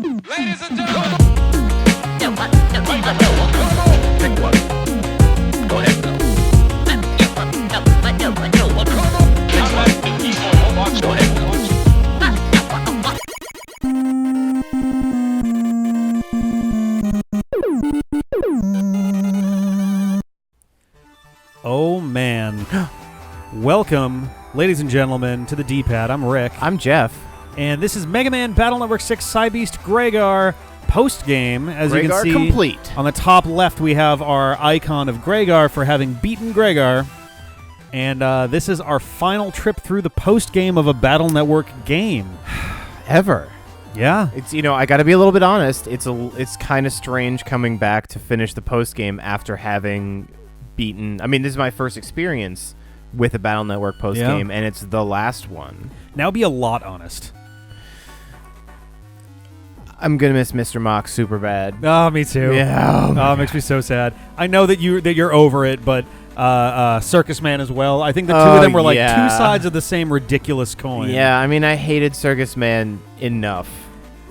Ladies and gentlemen. Pick one. Go ahead, Bill. Go ahead. Oh, man. Welcome, ladies and gentlemen, to the D-Pad. I'm Rick. I'm Jeff. And this is Mega Man Battle Network 6 Cybeast Gregar post-game. As you can Gregar see, complete. On the top left, we have our icon of Gregar for having beaten Gregar. And this is our final trip through the post-game of a Battle Network game. Ever. Yeah. It's, I got to be a little bit honest. It's kind of strange coming back to finish the post game after having beaten. I mean, this is my first experience with a Battle Network post game, and it's the last one. Now be a lot honest. I'm gonna miss Mr. Mock super bad. Oh, me too. Yeah. Oh, it makes me so sad. I know that you're over it, but Circus Man as well. I think the two of them were like two sides of the same ridiculous coin. Yeah, I mean, I hated Circus Man enough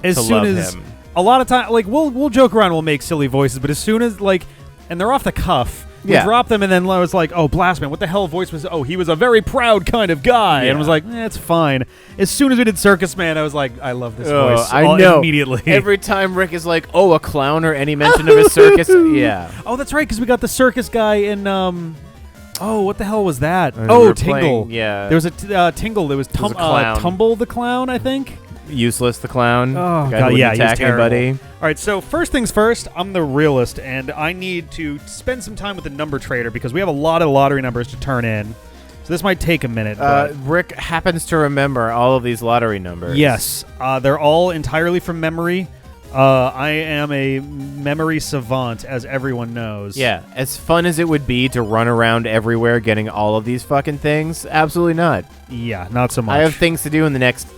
as to soon love as him. A lot of time, like we'll joke around, we'll make silly voices, but as soon as and they're off the cuff. We drop them, and then I was like, oh, Blastman, what the hell voice was... Oh, he was a very proud kind of guy. And I was like, it's fine. As soon as we did Circus Man, I was like, I love this voice. I know. Immediately. Every time Rick is like, oh, a clown or any mention of a circus. Yeah. Oh, that's right, because we got the circus guy in... Oh, what the hell was that? We Oh, were Tingle. playing, yeah. There was a Tingle. There was a clown. Tumble the Clown, I think. Useless the clown. Oh, guy God, who yeah, wouldn't he was attack terrible. anybody. All right, so first things first, I'm the realist, and I need to spend some time with the number trader because we have a lot of lottery numbers to turn in. So this might take a minute. Rick happens to remember all of these lottery numbers. Yes, they're all entirely from memory. I am a memory savant, as everyone knows. Yeah, as fun as it would be to run around everywhere getting all of these fucking things, absolutely not. Yeah, not so much. I have things to do in the next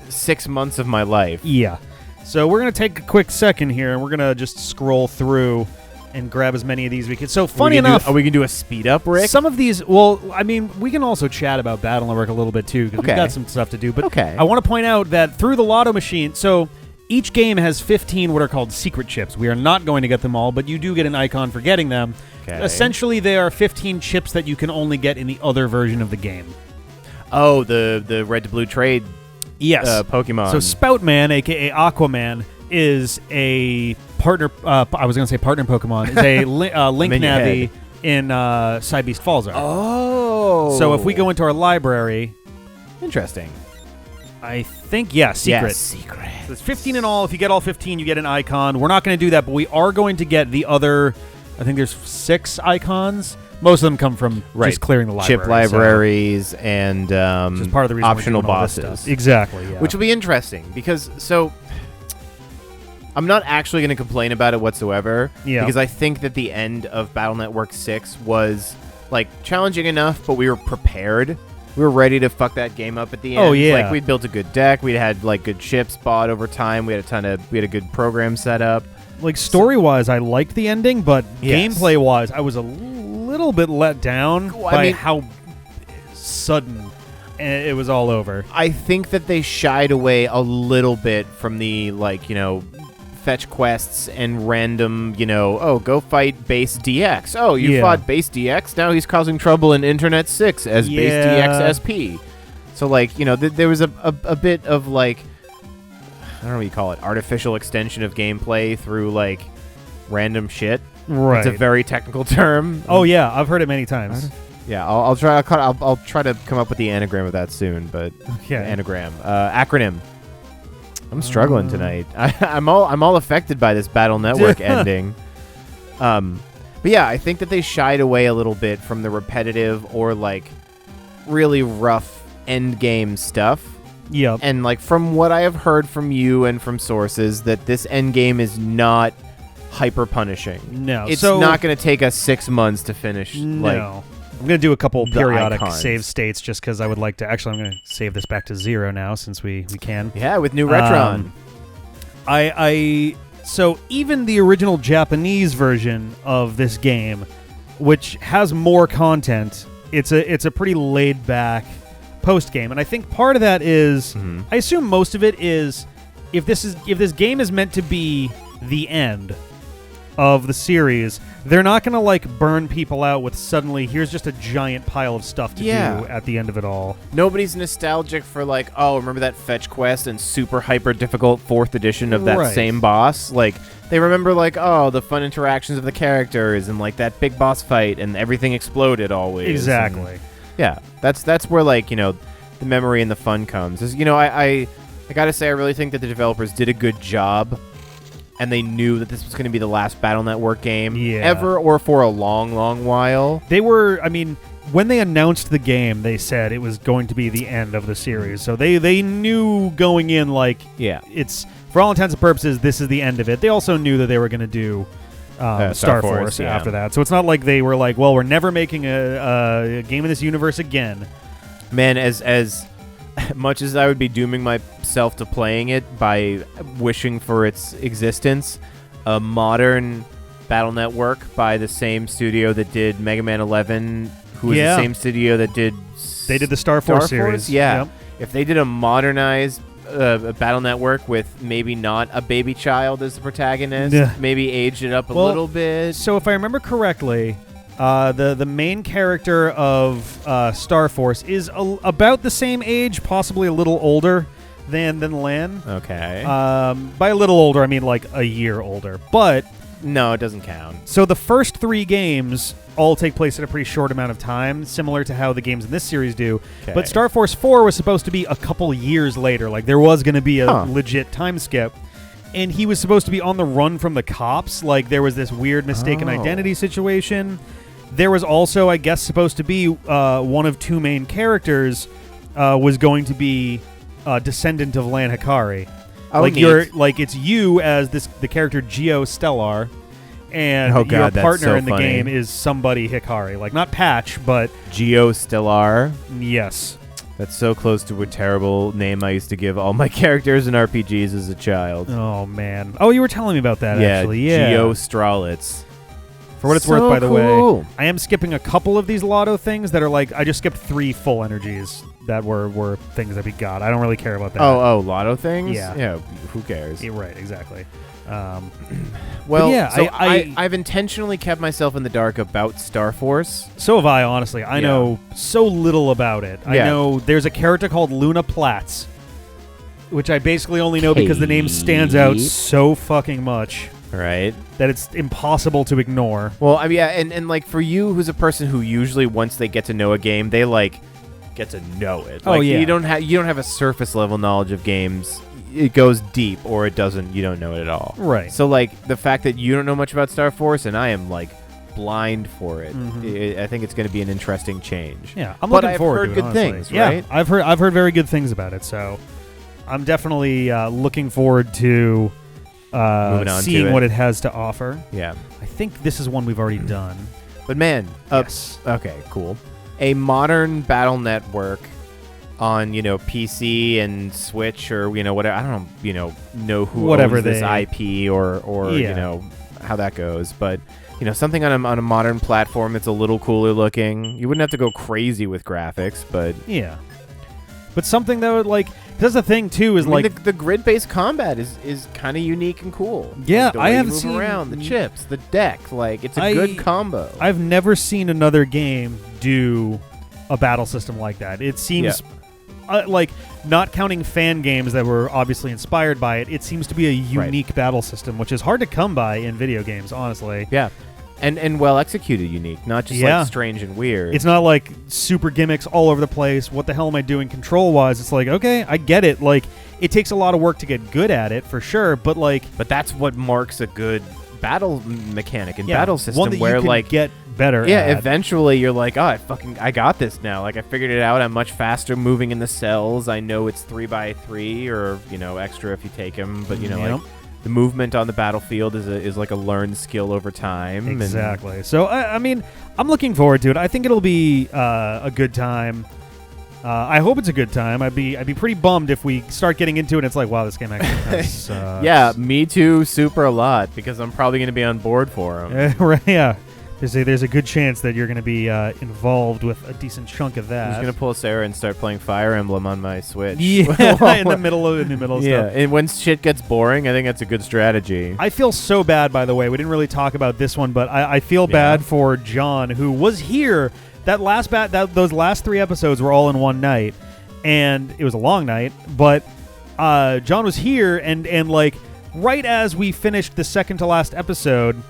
6 months of my life. Yeah. So we're going to take a quick second here, and we're going to just scroll through and grab as many of these as we can. So funny enough... Are we going to do a speed up, Rick? Some of these... Well, I mean, we can also chat about Battle Network a little bit, too, because we've got some stuff to do. But I want to point out that through the Lotto machine... So each game has 15 what are called secret chips. We are not going to get them all, but you do get an icon for getting them. Okay. Essentially, they are 15 chips that you can only get in the other version of the game. Oh, the red to blue trade Pokemon. So Spoutman, a.k.a. Aquaman, is a partner... I was going to say partner Pokemon. Is a Link Navi in Cybeast Falzar. Oh. So if we go into our library... Interesting. I think, secret. Yes, secret. So there's 15 in all. If you get all 15, you get an icon. We're not going to do that, but we are going to get the other... I think there's 6 icons. Most of them come from just clearing the library. Chip libraries and just part of the reason optional we're doing all this bosses. stuff. Exactly, yeah. Which will be interesting because, I'm not actually going to complain about it whatsoever because I think that the end of Battle Network 6 was, challenging enough, but we were prepared. We were ready to fuck that game up at the end. Oh, yeah. We'd built a good deck. We'd had, good chips bought over time. We had a good program set up. Story-wise, I liked the ending, but gameplay-wise, I was a little bit let down by how sudden it was all over. I think that they shied away a little bit from the, fetch quests and random, go fight Base DX. Oh, you fought Base DX? Now he's causing trouble in Internet 6 as Base DX SP. So, there was a bit of, I don't know what you call it, artificial extension of gameplay through, random shit. Right. It's a very technical term. Oh, yeah. I've heard it many times. Yeah, I'll try to come up with the anagram of that soon, but anagram. Acronym. I'm struggling tonight. I'm all affected by this Battle Network ending. But yeah, I think that they shied away a little bit from the repetitive or really rough end game stuff. Yeah. And from what I have heard from you and from sources, that this end game is not hyper punishing. No. It's not going to take us 6 months to finish. No. I'm going to do a couple periodic icons. save states just because I would like to. Actually, I'm going to save this back to 0 now since we can. Yeah, with new Retron. So even the original Japanese version of this game, which has more content, it's a pretty laid back post game, and I think part of that is I assume most of it is if this game is meant to be the end of the series, they're not going to like burn people out with suddenly here's just a giant pile of stuff to do at the end of it all. Nobody's nostalgic for like, oh, remember that fetch quest and super hyper difficult 4th edition of that same boss? Like, they remember like, oh, the fun interactions of the characters and like that big boss fight and everything exploded always. Exactly. And, yeah, that's where like, you know, the memory and the fun comes. You know, I gotta say, I really think that the developers did a good job. And they knew that this was going to be the last Battle Network game ever or for a long, long while. They were, I mean, when they announced the game, they said it was going to be the end of the series. So they knew going in, like, it's, for all intents and purposes, this is the end of it. They also knew that they were going to do Star Force after that. So it's not like they were like, well, we're never making a game in this universe again. Man, as much as I would be dooming myself to playing it by wishing for its existence, a modern Battle Network by the same studio that did Mega Man 11, who is the same studio that did... They did the Star Force series. Yeah. Yep. If they did a modernized Battle Network with maybe not a baby child as the protagonist, maybe aged it up a little bit. So if I remember correctly... the main character of Star Force is about the same age, possibly a little older than Lan. Okay. By a little older, I mean like a year older. But no, it doesn't count. So the first 3 games all take place in a pretty short amount of time, similar to how the games in this series do. Okay. But Star Force 4 was supposed to be a couple years later. Like there was going to be a legit time skip. And he was supposed to be on the run from the cops. Like there was this weird mistaken identity situation. There was also, I guess, supposed to be one of 2 main characters was going to be a descendant of Lan Hikari. Like it's you as the character Geo Stellar, and your partner in the game is somebody Hikari. Like not Patch, but Geo Stellar. Yes. That's so close to a terrible name I used to give all my characters in RPGs as a child. Oh man. Oh, you were telling me about that actually. Yeah. Geo Stralitz. For what it's worth, by the way, I am skipping a couple of these lotto things that are like, I just skipped 3 full energies that were things that we got. I don't really care about that. Oh, lotto things? Yeah. Yeah, who cares? Yeah, right, exactly. Well, yeah, so I've intentionally kept myself in the dark about Star Force. So have I, honestly. I know so little about it. I know there's a character called Luna Platz, which I basically only know because the name stands out so fucking much. Right. That it's impossible to ignore. Well, I mean, yeah, and like for you, who's a person who usually once they get to know a game, they like get to know it. Like, you don't have a surface level knowledge of games. It goes deep, or it doesn't. You don't know it at all. Right. So like the fact that you don't know much about Star Force, and I am like blind for it. I think it's going to be an interesting change. Yeah, I'm looking forward to it. But I've heard good things, right? Yeah, I've heard very good things about it. So I'm definitely looking forward to. Seeing what it has to offer. Yeah. I think this is one we've already done. But man, yes. Okay, cool. A modern Battle Network on, PC and Switch or, whatever. I don't know who owns this IP or how that goes. But, something on a modern platform that's a little cooler looking. You wouldn't have to go crazy with graphics, but... Yeah. But something that would, like... That's the thing too. Is the grid-based combat is kind of unique and cool. Yeah, like the way I haven't you move seen around the chips, the deck. Like it's a good combo. I've never seen another game do a battle system like that. It seems like, not counting fan games that were obviously inspired by it. It seems to be a unique battle system, which is hard to come by in video games. Honestly. Yeah. And well executed unique, not just like strange and weird. It's not like super gimmicks all over the place. What the hell am I doing control-wise? It's like, okay, I get it. Like, it takes a lot of work to get good at it, for sure, but that's what marks a good battle mechanic and battle system one that where you can get better at. Eventually you're like, oh, I got this now. Like, I figured it out. I'm much faster moving in the cells. I know it's 3x3 or, extra if you take them, but, like... The movement on the battlefield is like a learned skill over time. Exactly. So, I mean, I'm looking forward to it. I think it'll be a good time. I hope it's a good time. I'd be pretty bummed if we start getting into it and it's like, wow, this game actually sucks. Yeah, me too, super a lot, because I'm probably going to be on board for them. Right, yeah. There's a good chance that you're going to be involved with a decent chunk of that. I was going to pull Sarah and start playing Fire Emblem on my Switch. Yeah, in the middle of yeah, stuff. and when shit gets boring, I think that's a good strategy. I feel so bad, by the way. We didn't really talk about this one, but I feel bad for John, who was here. Those last 3 episodes were all in one night, and it was a long night, but John was here, and like right as we finished the second to last episode,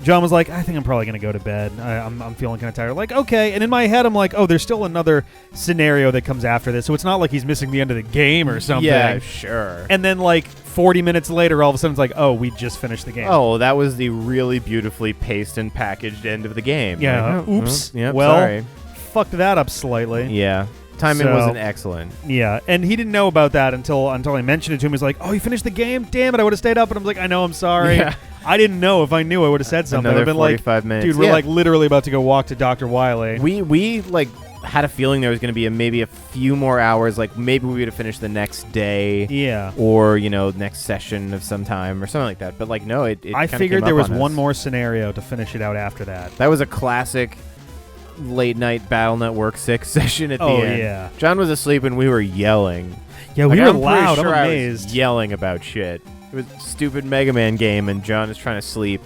John was like, I think I'm probably going to go to bed. I'm feeling kind of tired. Like, okay. And in my head, I'm like, oh, there's still another scenario that comes after this. So it's not like he's missing the end of the game or something. Yeah, sure. And then like 40 minutes later, all of a sudden it's like, oh, we just finished the game. Oh, that was the really beautifully paced and packaged end of the game. Yeah. Like, Oops. Yep, well, sorry. Fucked that up slightly. Yeah. Timing wasn't excellent. Yeah, and he didn't know about that until I mentioned it to him. He's like, oh, you finished the game? Damn it, I would have stayed up. And I'm like, I know, I'm sorry. Yeah. I didn't know. If I knew, I would have said something. Another I've been 45 like, minutes. Dude, we're like literally about to go walk to Dr. Wiley. We like had a feeling there was going to be maybe a few more hours. Like maybe we would have finished the next day. Yeah. Or, next session of some time or something like that. But like, no, it I figured there was one more scenario to finish it out after that. That was a classic late night Battle Network 6 session at the end. Yeah. John was asleep and we were yelling. Yeah, like, we were I'm loud. Sure I'm I amazed. was yelling about shit. It was a stupid Mega Man game and John is trying to sleep.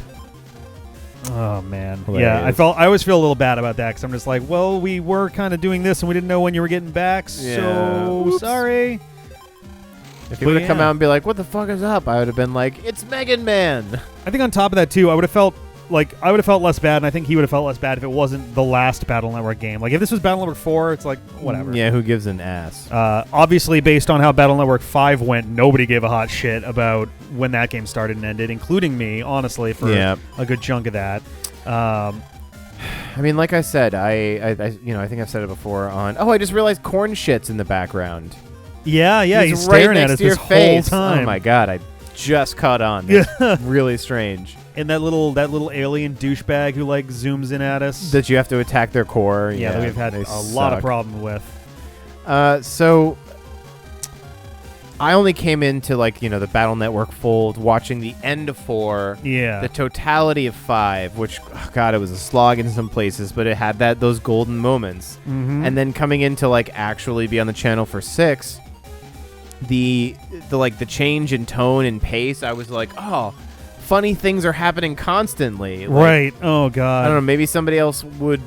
Oh man. Hilarious. Yeah, I always feel a little bad about that because I'm just like, well, we were kind of doing this and we didn't know when you were getting back, so Oops. sorry. If he would have come out and be like, what the fuck is up? I would have been like, it's Mega Man. I think on top of that too, I would have felt less bad, and I think he would have felt less bad if it wasn't the last Battle Network game. Like if this was Battle Network 4, it's like whatever. Yeah, who gives an ass? Obviously, based on how Battle Network 5 went, nobody gave a hot shit about when that game started and ended, including me, honestly, for a good chunk of that. I mean, like I said, I think I've said it before on. Oh, I just realized corn shit's in the background. Yeah, he's right staring next at us to your this face. whole time. Oh my god, I just caught on. That's really strange. And that little alien douchebag who like zooms in at us. That you have to attack their core. Yeah, that we've had a lot of problem with. So I only came into the Battle Network fold watching the end of 4. Yeah. The totality of 5, which it was a slog in some places, but it had those golden moments. Mm-hmm. And then coming in to actually be on the channel for 6, the change in tone and pace, I was like, oh, funny things are happening constantly. Right. Oh god. I don't know, maybe somebody else would,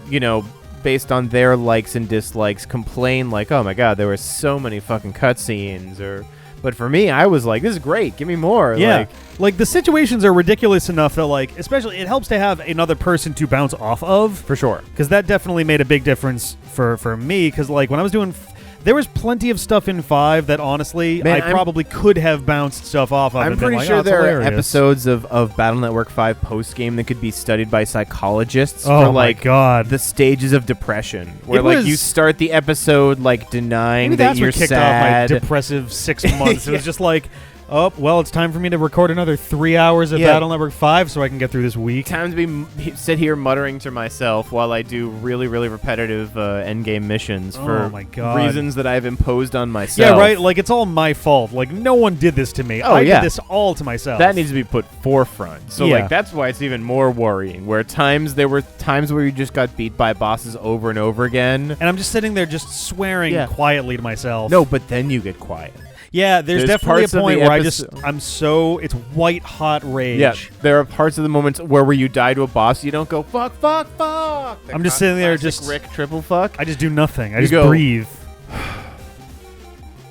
based on their likes and dislikes, complain like, oh my god, there were so many fucking cutscenes. But for me, I was like, this is great, give me more. Yeah. Like the situations are ridiculous enough that especially it helps to have another person to bounce off of. For sure. Because that definitely made a big difference for me. Because when I was doing, there was plenty of stuff in 5 that honestly I probably could have bounced stuff off of. I'm pretty sure there are episodes of Battle Network 5 Postgame that could be studied by psychologists for my god, the stages of depression, where you start the episode denying that you're kicked sad. Off my depressive 6 months. It was just like, oh, well, it's time for me to record another 3 hours of Battle Network 5 so I can get through this week. Time to sit here muttering to myself while I do really, really repetitive endgame missions for reasons that I've imposed on myself. Yeah, right? It's all my fault. No one did this to me. I did this all to myself. That needs to be put forefront. So, that's why it's even more worrying, where there were times where you just got beat by bosses over and over again. And I'm just sitting there just swearing quietly to myself. No, but then you get quiet. Yeah, there's definitely a point where it's white hot rage. Yeah, there are parts of the moments where you die to a boss, you don't go, fuck. I'm just sitting there just... Rick triple fuck. I just do nothing. I just breathe.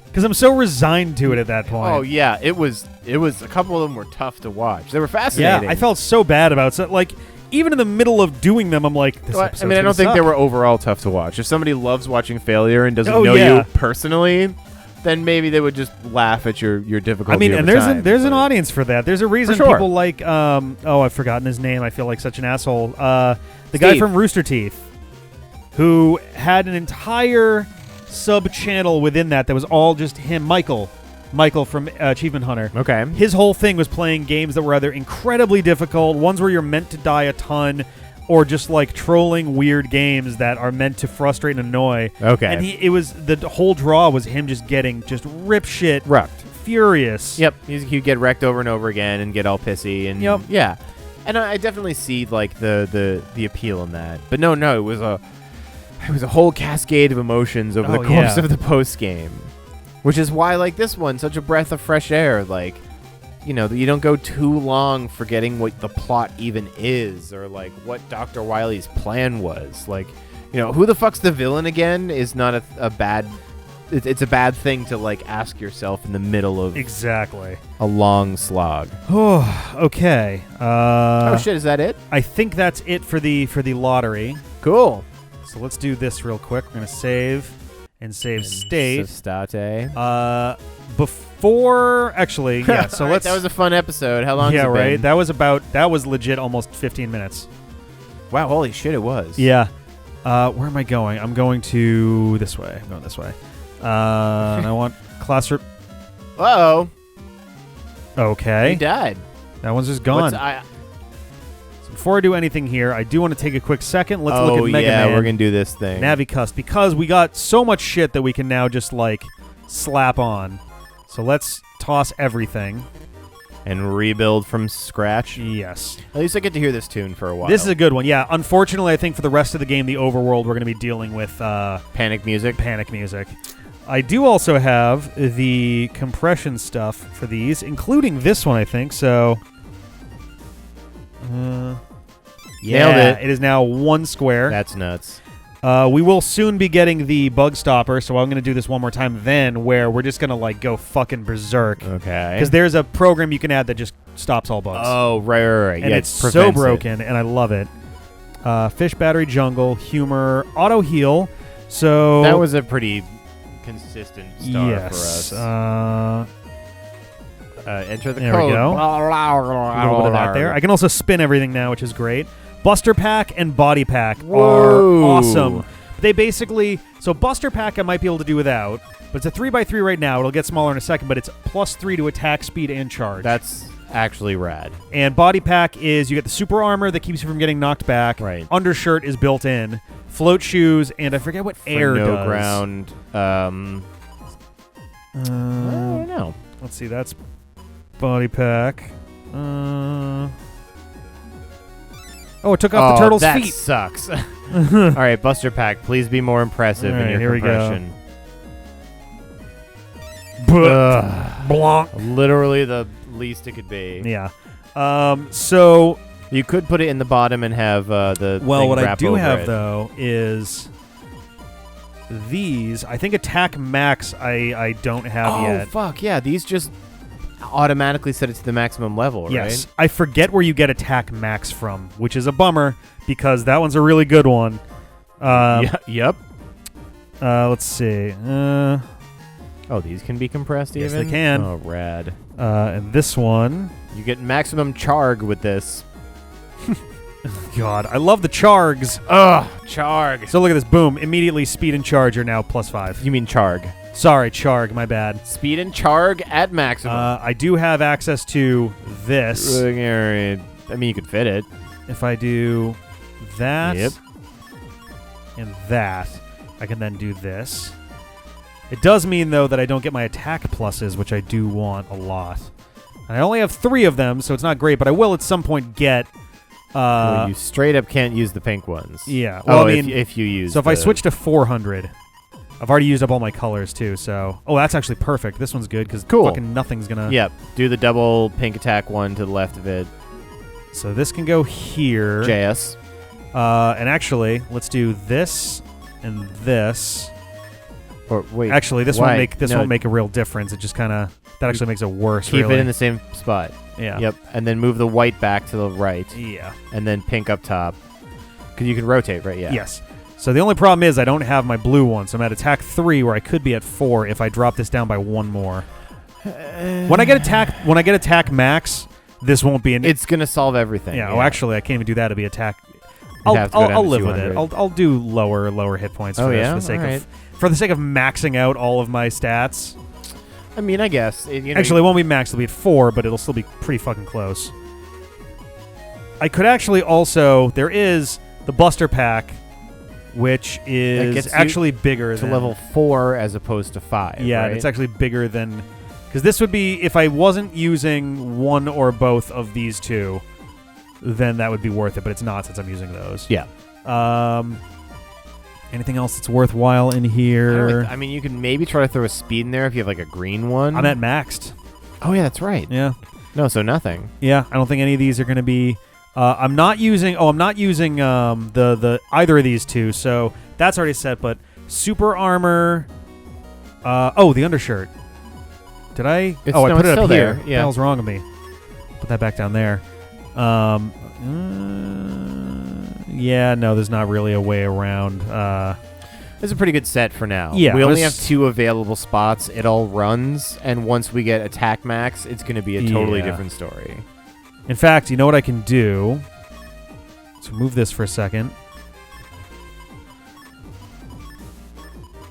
Because I'm so resigned to it at that point. Oh, yeah, it was a couple of them were tough to watch. They were fascinating. Yeah, I felt so bad about it. Even in the middle of doing them, I'm like, this episode's I don't think they were overall tough to watch. If somebody loves watching failure and doesn't know you personally... then maybe they would just laugh at your difficulty. I mean, and there's an audience for that. There's a reason people like I've forgotten his name. I feel like such an asshole. The guy from Rooster Teeth, who had an entire sub channel within that was all just him, Michael from Achievement Hunter. Okay. His whole thing was playing games that were either incredibly difficult, ones where you're meant to die a ton, or just trolling weird games that are meant to frustrate and annoy. Okay. And the whole draw was him just getting rip shit, wrecked, furious. Yep. He'd get wrecked over and over again and get all pissy and yep. Yeah. And I definitely see like the appeal in that. But no, it was a whole cascade of emotions over the course of the post game, which is why like this one such a breath of fresh air. Like, you know, you don't go too long forgetting what the plot even is or like what Dr. Wily's plan was. Like, you know, who the fuck's the villain again is not a bad. It's a bad thing to like ask yourself in the middle of a long slog. Oh, okay. Oh shit, is that it? I think that's it for the lottery. Cool. So let's do this real quick. We're gonna save state. State. Before actually, yeah. So let's. That was a fun episode. How long? Yeah, has it right. been? That was legit almost 15 minutes. Wow, holy shit, it was. Yeah. Where am I going? I'm going to this way. I'm going this way. And I want classroom. Uh-oh. Okay. He died. That one's just gone. So before I do anything here, I do want to take a quick second. Let's look at Mega Man. We're going to do this thing. Navi Cust, because we got so much shit that we can now just, like, slap on. So let's toss everything. And rebuild from scratch? Yes. At least I get to hear this tune for a while. This is a good one, yeah. Unfortunately, I think for the rest of the game, the overworld, we're going to be dealing with... Panic music? Panic music. I do also have the compression stuff for these, including this one, I think, so... Nailed it. It is now 1 square. That's nuts. We will soon be getting the bug stopper, so I'm going to do this one more time then, where we're just going to, like, go fucking berserk. Okay. Because there's a program you can add that just stops all bugs. Oh, right. And it's so broken, and I love it. Fish Battery Jungle, Humor, Auto Heal, so... That was a pretty consistent star yes. for us. Enter the code. There we go. A little bit of that there. I can also spin everything now, which is great. Buster Pack and Body Pack are awesome. They basically... So Buster Pack I might be able to do without, but it's a 3x3 right now. It'll get smaller in a second, but it's +3 to attack, speed, and charge. That's actually rad. And Body Pack is you get the super armor that keeps you from getting knocked back. Right. Undershirt is built in. Float shoes, and I forget what air no does. Ground. I don't know. Let's see. That's Body Pack. Oh, it took off the turtle's that feet. Sucks. All right, Buster Pack, please be more impressive in your compression. Blanc. Literally the least it could be. Yeah. So you could put it in the bottom and have the. Well, what thing I do over have it. though is these. I think Attack Max. I don't have yet. Oh fuck yeah! These just automatically set it to the maximum level, right? Yes. I forget where you get Attack Max from, which is a bummer because that one's a really good one. Yep. Let's see. Oh, these can be compressed yes, even? They can. Oh, rad. And this one... You get maximum charg with this. God, I love the chargs. Ugh, charg. So look at this. Boom. Immediately speed and charge are now +5. You mean charg. Sorry, charg. My bad. Speed and charg at maximum. I do have access to this. I mean, you could fit it. If I do that Yep. and that, I can then do this. It does mean, though, that I don't get my attack pluses, which I do want a lot. And I only have 3 of them, so it's not great, but I will at some point get... well, you straight up can't use the pink ones. Yeah. Well, I mean, if you use so if I switch to 400... I've already used up all my colors, too, so... Oh, that's actually perfect. This one's good, because fucking nothing's gonna... Yep. Do the double pink attack one to the left of it. So this can go here. JS. And actually, let's do this and this. Or wait. Actually, this won't make a real difference. It just kind of... That actually makes it worse, Keep really. it in the same spot. Yeah. Yep. And then move the white back to the right. Yeah. And then pink up top. Because you can rotate, right? Yeah. Yes. So the only problem is I don't have my blue one, so I'm at attack 3 where I could be at 4 if I drop this down by 1 more. When I get attack max, this won't be an... It's going to solve everything. Yeah. Oh, actually, I can't even do that to be attack... I'll live with it. I'll do lower hit points for this for the sake of maxing out all of my stats. I mean, I guess. Actually, it won't be maxed. It'll be at 4, but it'll still be pretty fucking close. I could actually also... There is the Buster Pack, which is actually bigger than... to level 4 as opposed to 5, Yeah, right? It's actually bigger than... Because this would be... If I wasn't using one or both of these two, then that would be worth it. But it's not since I'm using those. Yeah. Anything else that's worthwhile in here? I mean, you can maybe try to throw a speed in there if you have like a green one. I'm at maxed. Oh yeah, that's right. Yeah. No, so nothing. Yeah, I don't think any of these are going to be. I'm not using the either of these two, so that's already set. But super armor. The undershirt. Did I? I put it up here. Yeah. What the hell's wrong with me? Put that back down there. Yeah, no, there's not really a way around. It's a pretty good set for now. Yeah, we only have 2 available spots. It all runs, and once we get attack max, it's going to be a totally different story. In fact, you know what I can do? Let's remove this for a second.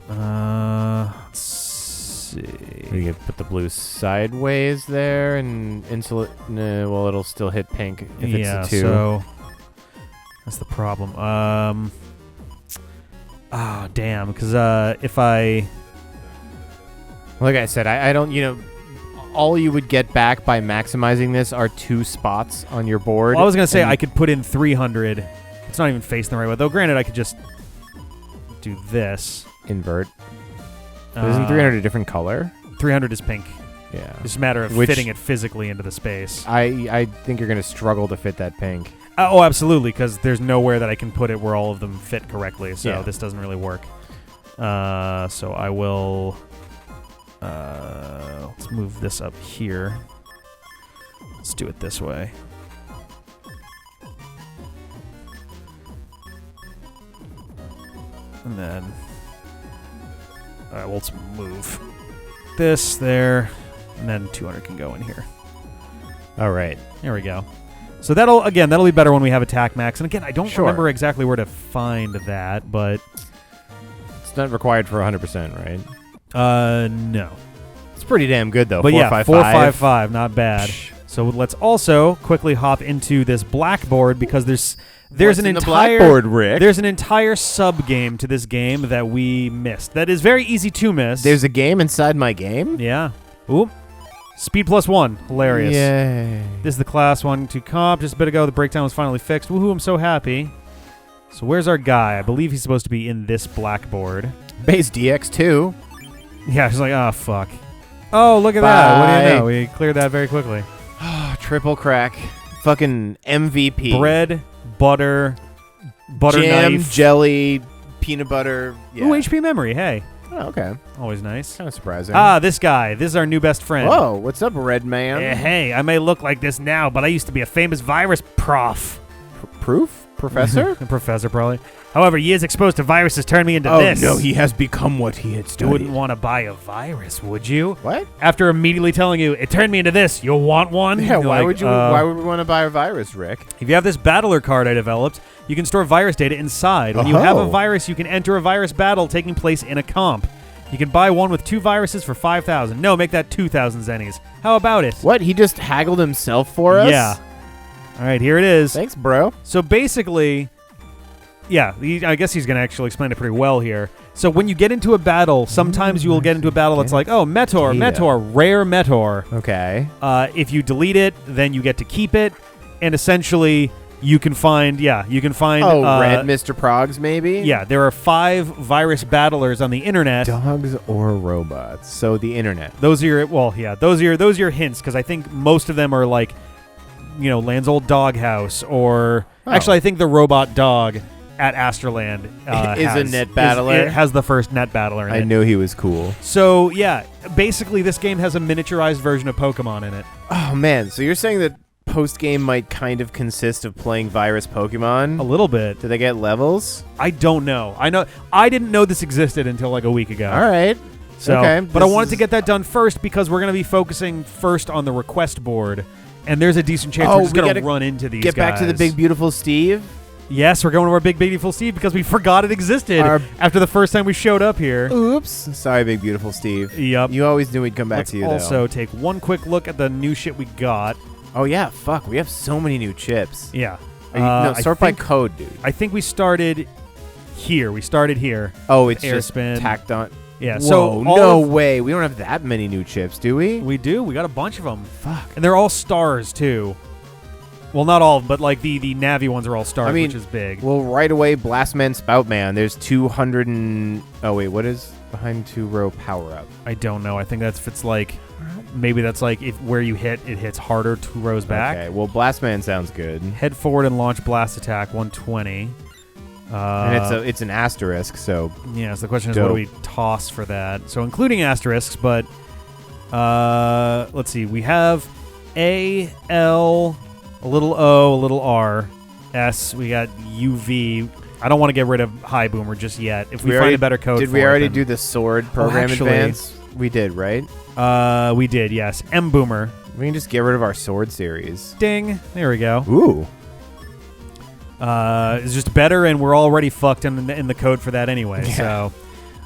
Let's see. You can put the blue sideways there and insulate. No, well, it'll still hit pink if it's a 2. So that's the problem. Damn. Because if I... Like I said, I don't, all you would get back by maximizing this are 2 spots on your board. Well, I was going to say I could put in 300. It's not even facing the right way. Though, granted, I could just do this. Invert. But isn't 300 a different color? 300 is pink. Yeah. It's just a matter of fitting it physically into the space. I think you're going to struggle to fit that pink. Absolutely, because there's nowhere that I can put it where all of them fit correctly, so this doesn't really work. So I will... let's move this up here. Let's do it this way. And then... Alright, well, let's move this there, and then 200 can go in here. All right. There we go. So that'll be better when we have attack max. And again, I don't remember exactly where to find that, but... It's not required for 100%, right? No. It's pretty damn good, though. But 455. 455, not bad. So let's also quickly hop into this blackboard because there's an entire blackboard, Rick? There's an entire sub game to this game that we missed. That is very easy to miss. There's a game inside my game? Yeah. Ooh. Speed +1. Hilarious. Yay. This is the class 1-2 comp. Just a bit ago, the breakdown was finally fixed. Woohoo, I'm so happy. So where's our guy? I believe he's supposed to be in this blackboard. Base DX2. Yeah, she's like, oh, fuck. Oh, look at that. What do you know? We cleared that very quickly. Triple crack. Fucking MVP. Bread, butter jam, knife. jelly, peanut butter. Yeah. Ooh, HP memory. Hey. Oh, okay. Always nice. Kind of surprising. This guy. This is our new best friend. Whoa, what's up, Red Man? Hey, I may look like this now, but I used to be a famous virus prof. Proof? Professor? A professor, probably. However, years exposed to viruses turned me into this. Oh, no, he has become what he had studied. You wouldn't want to buy a virus, would you? What? After immediately telling you, it turned me into this, you'll want one? Yeah, why would we want to buy a virus, Rick? If you have this battler card I developed, you can store virus data inside. When you have a virus, you can enter a virus battle taking place in a comp. You can buy one with 2 viruses for 5,000. No, make that 2,000 zennies. How about it? What? He just haggled himself for us? Yeah. All right, here it is. Thanks, bro. So basically, yeah, I guess he's going to actually explain it pretty well here. So when you get into a battle, sometimes you will get into a battle that's like, oh, Meteor, rare Meteor. Okay. If you delete it, then you get to keep it, and essentially you can find. Red Mr. Progs, maybe? Yeah, there are 5 virus battlers on the internet. Dogs or robots? So the internet. Those are your hints, because I think most of them are like, Land's Old Doghouse, or actually I think the robot dog at Asterland is a net battler. It has the first net battler in it. I knew he was cool. So yeah, basically this game has a miniaturized version of Pokemon in it. Oh man, so you're saying that Postgame might kind of consist of playing virus Pokemon? A little bit. Do they get levels? I don't know. I didn't know this existed until like a week ago. All right. So, okay. But I wanted to get that done first because we're going to be focusing first on the request board. And there's a decent chance we're just going to run into these guys. Get back to the Big Beautiful Steve? Yes, we're going to our Big Beautiful Steve because we forgot it existed after the first time we showed up here. Oops. Sorry, Big Beautiful Steve. Yep. You always knew we'd come back to you, Let's also take one quick look at the new shit we got. Oh, yeah. Fuck. We have so many new chips. Yeah. Sort by code, dude. I think we started here. Oh, it's air just spin. tacked on. Yeah, Whoa, so no way. We don't have that many new chips, do we? We do. We got a bunch of them. Fuck. And they're all stars, too. Well, not all, but like the Navi ones are all stars, which is big. Well, right away, Blastman, Spoutman. There's 200 and... Oh, wait, what is behind 2-row power-up? I don't know. I think that's if it's like... Maybe that's like if where you hit, it hits harder 2 rows back. Okay, well, Blastman sounds good. Head forward and launch blast attack, 120. And it's an asterisk, so... Yeah, so the question is, what do we toss for that? So including asterisks, but... let's see. We have A, L... A little O, a little R, S. We got UV. I don't want to get rid of High Boomer just yet. If we find a better code, did we already do the sword program advance? We did, right? We did. Yes. M Boomer. We can just get rid of our sword series. Ding. There we go. Ooh. It's just better, and we're already fucked in the code for that anyway. Yeah. So.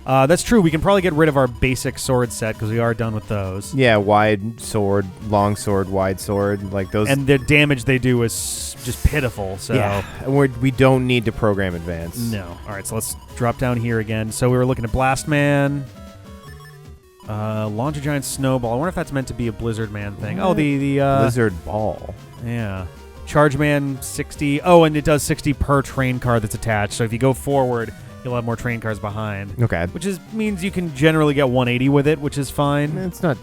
That's true. We can probably get rid of our basic sword set because we are done with those. Yeah, wide sword, long sword, wide sword, like those. And the damage they do is just pitiful. So yeah, and we don't need to program advance. No. All right, so let's drop down here again. So we were looking at Blastman, launch a giant snowball. I wonder if that's meant to be a Blizzard Man thing. Oh, the Blizzard Ball. Yeah. Charge Man 60. Oh, and it does 60 per train card that's attached. So if you go forward, you'll have more train cars behind. Okay. Which means you can generally get 180 with it, which is fine. It's not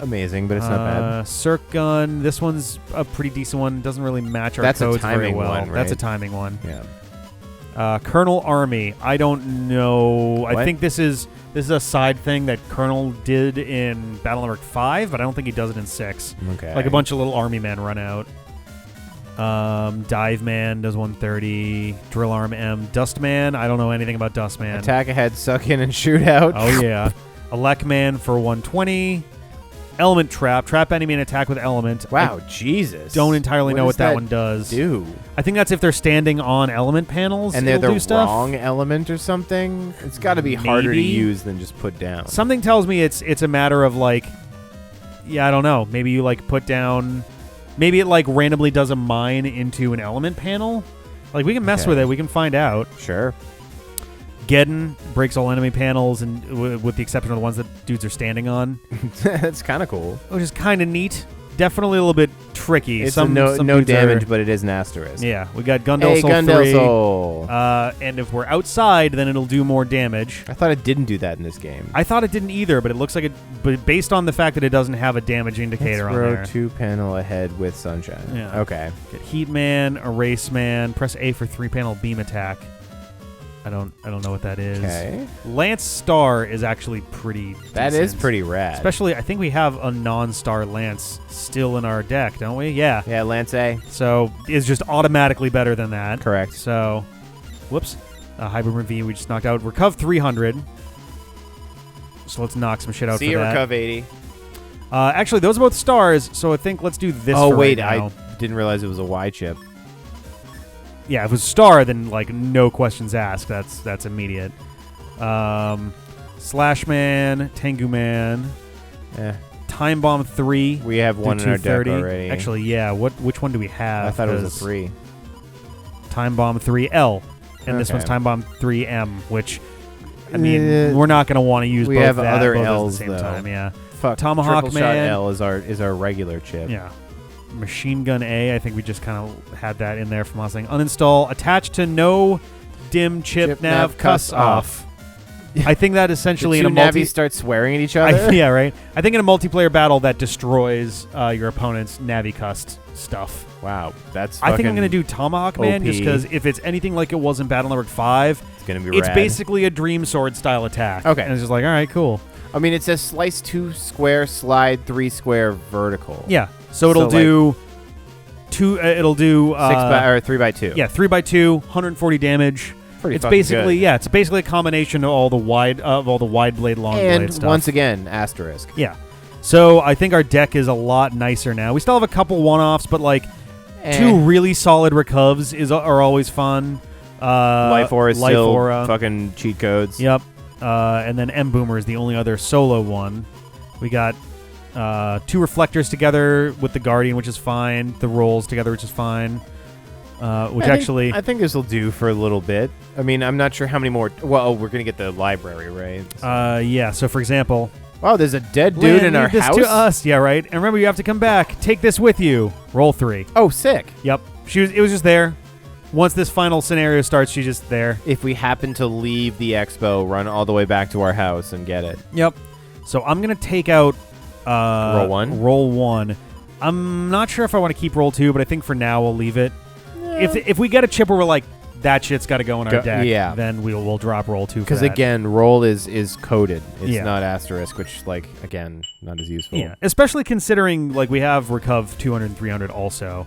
amazing, but it's not bad. Circ Gun. This one's a pretty decent one. Doesn't really match our That's codes a timing very well. one, right? That's a timing one. Yeah. Colonel Army. I don't know. What? I think this is a side thing that Colonel did in Battle Network 5, but I don't think he does it in 6. Okay. Like a bunch of little army men run out. Dive Man does 130. Drill Arm M. Dust Man. I don't know anything about Dust Man. Attack ahead, suck in, and shoot out. Oh, yeah. Elect Man for 120. Element Trap. Trap enemy and attack with element. Wow, Jesus. Don't entirely know what that one does. Do? I think that's if they're standing on element panels and they're do the stuff. wrong element or something. It's got to be harder to use than just put down. Something tells me it's a matter of like, yeah, I don't know. Maybe you like put down. Maybe it like randomly does a mine into an element panel. Like we can mess with it. We can find out. Sure. Geddon breaks all enemy panels, and with the exception of the ones that dudes are standing on. That's kind of cool. Which is kind of neat. Definitely a little bit tricky. It's some no dudes damage, but it is an asterisk. Yeah, we got Gundel Hey, Soul Gundel 3. Soul. And if we're outside, then it'll do more damage. I thought it didn't do that in this game. I thought it didn't either, but it looks like it. But based on the fact that it doesn't have a damage indicator on there. 2 panel ahead with Sunshine. Yeah. Okay. Get Heat Man, Erase Man. Press A for 3 panel beam attack. I don't know what that is. Okay. Lance Star is actually pretty That decent. is pretty rad. Especially, I think we have a non-star Lance still in our deck, don't we? Yeah. Yeah, Lance A. So it's just automatically better than that. Correct. So, whoops. Hybrid V we just knocked out. Recov 300. So let's knock some shit out See for that. Recov 80. Actually, those are both stars, so I think let's do this Oh, for wait. right now. I didn't realize it was a Y chip. Yeah, if it was star, then like no questions asked. That's immediate. Slash Man, Tengu Man, Time Bomb 3. We have one in our deck already. Actually, yeah. Which one do we have? I thought it was a 3. Time Bomb 3L, and this one's Time Bomb 3M. Which, I mean, we're not going to want to use. We both have that, other both L's at the same though. time. Yeah. Fuck. Tomahawk Triple Shot Man L is our regular chip. Yeah. Machine Gun A, I think we just kind of had that in there from last thing. Uninstall. Attached to no dim chip nav cuss off. I think that essentially the in two a Navis start swearing at each other. yeah, right. I think in a multiplayer battle that destroys your opponent's Navi cust stuff. Wow, that's. I think I'm gonna do Tomahawk Man OP. just because if it's anything like it was in Battle Network 5, it's gonna be. It's rad. basically a Dream Sword style attack. Okay, and it's just like, all right, cool. I mean, it says slice 2 square, slide 3 square, vertical. Yeah, so it'll do. It'll do 3 by 2. Yeah, 3 by 2, 140 damage. Pretty it's basically good. It's basically a combination of all the wide blade, long blade stuff. And once again, asterisk. Yeah. So I think our deck is a lot nicer now. We still have a couple one-offs, but like 2 really solid recovs are always fun. Life Aura is Life still Aura. fucking cheat codes. Yep. And then M Boomer is the only other solo one. We got 2 reflectors together with the Guardian, which is fine. The rolls together, which is fine. I think this will do for a little bit. I mean, I'm not sure how many more. Well, we're gonna get the library, right? So. Yeah. So for example, wow, there's a dead dude in our this house. To us, yeah, right. And remember, you have to come back. Take this with you. Roll 3. Oh, sick. Yep. It was just there. Once this final scenario starts, she's just there. If we happen to leave the expo, run all the way back to our house and get it. Yep. So I'm going to take out... roll 1? Roll 1. I'm not sure if I want to keep roll 2, but I think for now we'll leave it. Yeah. If we get a chip where we're like, that shit's got to go in our deck, then we'll drop roll 2 for that. Because again, roll is coded. It's not asterisk, which, like, again, not as useful. Yeah, especially considering, like, we have Recov 200 and 300 also.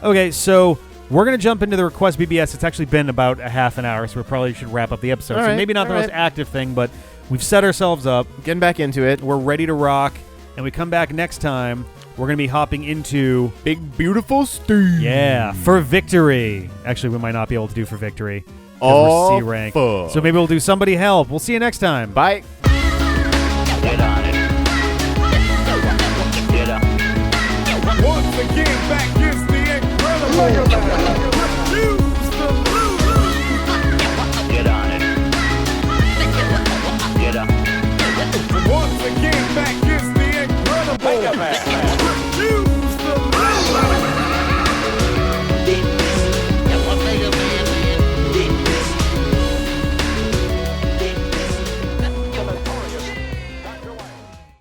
Okay, so we're going to jump into the request BBS. It's actually been about a half an hour, so we probably should wrap up the episode. So maybe not the most active thing, but we've set ourselves up. Getting back into it. We're ready to rock, and we come back next time. We're going to be hopping into... Big, beautiful Steve. Yeah, for victory. Actually, we might not be able to do for victory. Oh, we're C rank. fuck. So maybe we'll do somebody help. We'll see you next time. Bye. Get on it. Get up. Once again, back is the incredible. Refuse to lose. Get on it. Get up. Once again, back is the incredible.